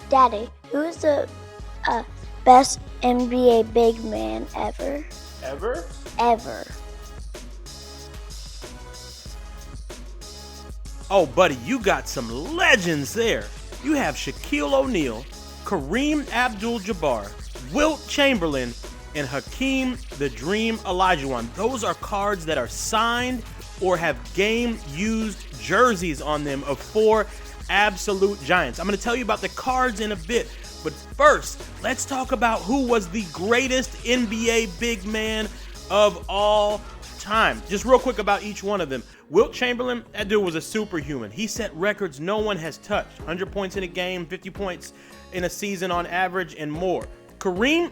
Daddy, who is the best NBA big man ever? Ever? Ever. Oh, buddy, you got some legends there. You have Shaquille O'Neal, Kareem Abdul-Jabbar, Wilt Chamberlain, and Hakeem the Dream Olajuwon. Those are cards that are signed or have game-used jerseys on them of 4 absolute giants. I'm going to tell you about the cards in a bit, but first, let's talk about who was the greatest NBA big man of all time. Just real quick about each one of them. Wilt Chamberlain, that dude was a superhuman. He set records no one has touched. 100 points in a game, 50 points in a season on average, and more. Kareem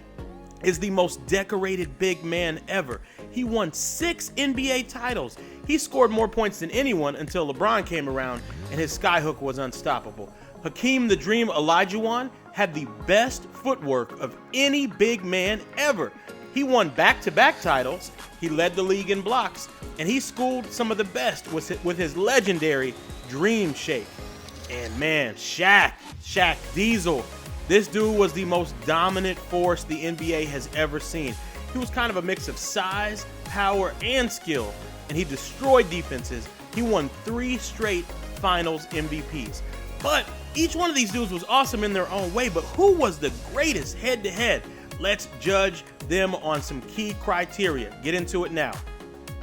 is the most decorated big man ever. He won 6 NBA titles. He scored more points than anyone until LeBron came around and his skyhook was unstoppable. Hakeem the Dream Olajuwon had the best footwork of any big man ever. He won back-to-back titles, he led the league in blocks, and he schooled some of the best with his legendary dream shake. And man, Shaq Diesel, this dude was the most dominant force the NBA has ever seen. He was kind of a mix of size, power, and skill, and he destroyed defenses. He won 3 straight Finals MVPs. But each one of these dudes was awesome in their own way, but who was the greatest head-to-head? Let's judge them on some key criteria. Get into it now.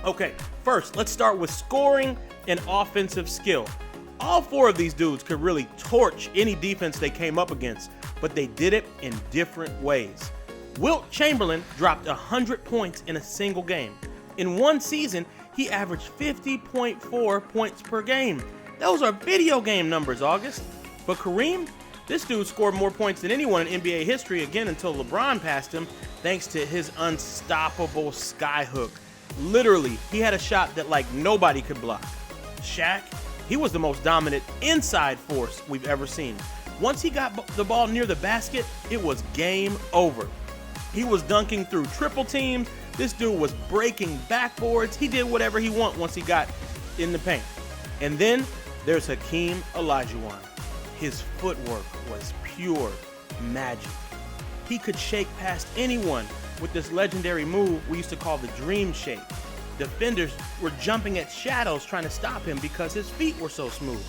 Okay, first, let's start with scoring and offensive skill. All 4 of these dudes could really torch any defense they came up against, but they did it in different ways. Wilt Chamberlain dropped 100 points in a single game. In one season, he averaged 50.4 points per game. Those are video game numbers, August. But Kareem, this dude scored more points than anyone in NBA history, again until LeBron passed him, thanks to his unstoppable skyhook. Literally, he had a shot that like nobody could block. Shaq, he was the most dominant inside force we've ever seen. Once he got the ball near the basket, it was game over. He was dunking through triple teams. This dude was breaking backboards. He did whatever he wanted once he got in the paint. And then there's Hakeem Olajuwon. His footwork was pure magic. He could shake past anyone with this legendary move we used to call the dream shake. Defenders were jumping at shadows trying to stop him because his feet were so smooth.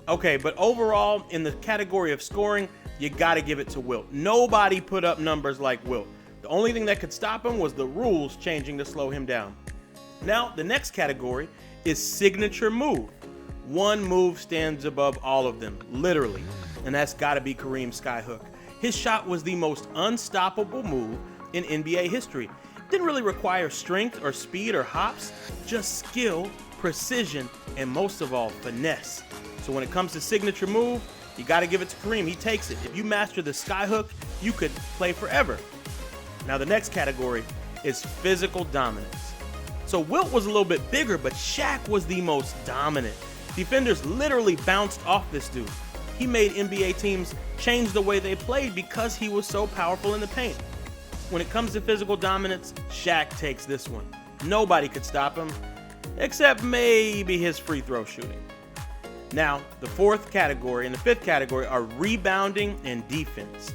Okay, but overall, in the category of scoring, you gotta give it to Wilt. Nobody put up numbers like Wilt. The only thing that could stop him was the rules changing to slow him down. Now, the next category is signature move. One move stands above all of them, literally, and that's gotta be Kareem's skyhook. His shot was the most unstoppable move in NBA history. It didn't really require strength or speed or hops, just skill, precision, and most of all, finesse. So when it comes to signature move, you gotta give it to Kareem. He takes it. If you master the skyhook, you could play forever. Now the next category is physical dominance. So Wilt was a little bit bigger, but Shaq was the most dominant. Defenders literally bounced off this dude. He made NBA teams change the way they played because he was so powerful in the paint. When it comes to physical dominance, Shaq takes this one. Nobody could stop him, except maybe his free throw shooting. Now, the 4th category and the 5th category are rebounding and defense.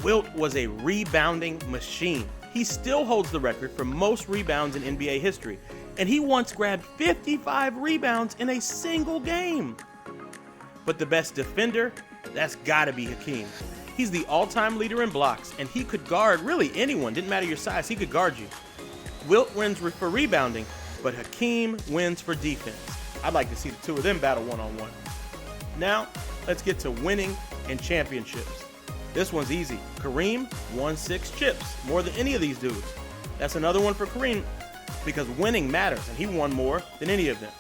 Wilt was a rebounding machine. He still holds the record for most rebounds in NBA history, and he once grabbed 55 rebounds in a single game. But the best defender, that's gotta be Hakeem. He's the all-time leader in blocks, and he could guard really anyone. Didn't matter your size, he could guard you. Wilt wins for rebounding, but Hakeem wins for defense. I'd like to see the 2 of them battle one-on-one. Now, let's get to winning and championships. This one's easy. Kareem won 6 chips, more than any of these dudes. That's another one for Kareem because winning matters, and he won more than any of them.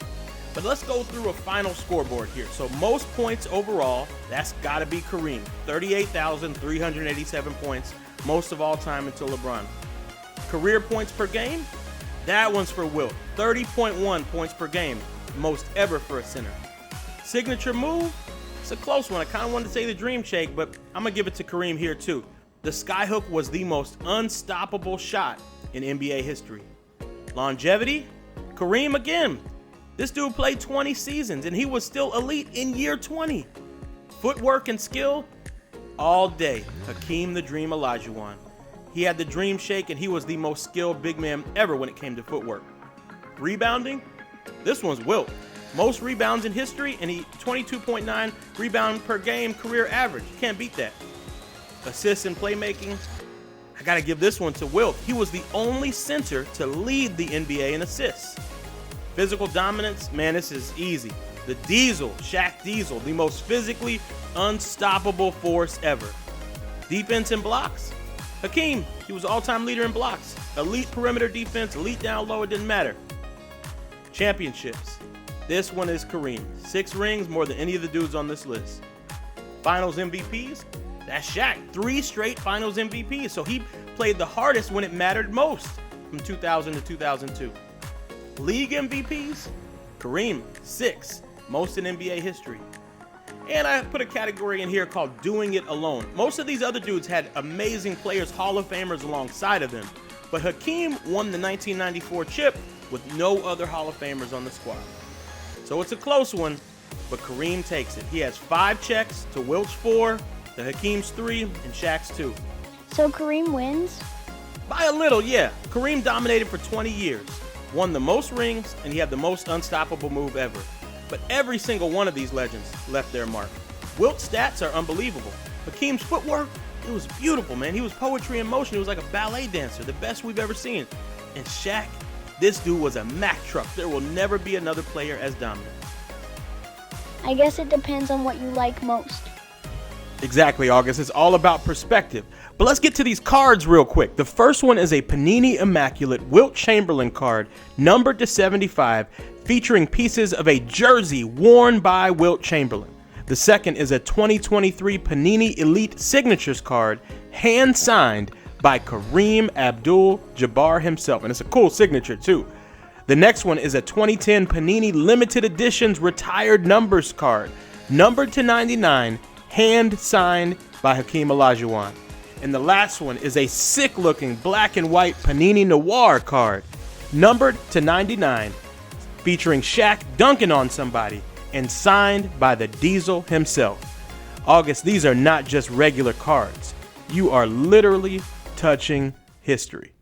But let's go through a final scoreboard here. So most points overall, that's gotta be Kareem. 38,387 points, most of all time until LeBron. Career points per game, that one's for Wilt. 30.1 points per game, most ever for a center. Signature move, it's a close one. I kind of wanted to say the dream shake, but I'm gonna give it to Kareem here too. The skyhook was the most unstoppable shot in NBA history. Longevity, Kareem again. This dude played 20 seasons and he was still elite in year 20. Footwork and skill, all day, Hakeem the Dream Olajuwon. He had the dream shake, and he was the most skilled big man ever when it came to footwork. Rebounding? This one's Wilt. Most rebounds in history, and he 22.9 rebound per game career average. You can't beat that. Assists and playmaking? I gotta give this one to Wilt. He was the only center to lead the NBA in assists. Physical dominance? Man, this is easy. The Diesel, Shaq Diesel, the most physically unstoppable force ever. Defense and blocks? Hakeem, he was all-time leader in blocks. Elite perimeter defense, elite down low, it didn't matter. Championships. This one is Kareem. 6 rings, more than any of the dudes on this list. Finals MVPs? That's Shaq. 3 straight Finals MVPs. So he played the hardest when it mattered most from 2000 to 2002. League MVPs? Kareem, 6. Most in NBA history. And I put a category in here called doing it alone. Most of these other dudes had amazing players, Hall of Famers alongside of them. But Hakeem won the 1994 chip with no other Hall of Famers on the squad. So it's a close one, but Kareem takes it. He has 5 checks to Wilt's 4, to Hakeem's 3, and Shaq's 2. So Kareem wins? By a little, yeah. Kareem dominated for 20 years, won the most rings, and he had the most unstoppable move ever. But every single one of these legends left their mark. Wilt's stats are unbelievable. Hakeem's footwork, it was beautiful, man. He was poetry in motion. He was like a ballet dancer, the best we've ever seen. And Shaq, this dude was a Mack truck. There will never be another player as dominant. I guess it depends on what you like most. Exactly, August. It's all about perspective. But let's get to these cards real quick. The first one is a Panini Immaculate Wilt Chamberlain card, numbered to 75, featuring pieces of a jersey worn by Wilt Chamberlain. The second is a 2023 Panini Elite Signatures card, hand-signed by Kareem Abdul-Jabbar himself. And it's a cool signature, too. The next one is a 2010 Panini Limited Editions Retired Numbers card, numbered to 99, hand-signed by Hakeem Olajuwon. And the last one is a sick-looking black and white Panini Noir card, numbered to 99, featuring Shaq dunking on somebody and signed by the Diesel himself. August, these are not just regular cards. You are literally touching history.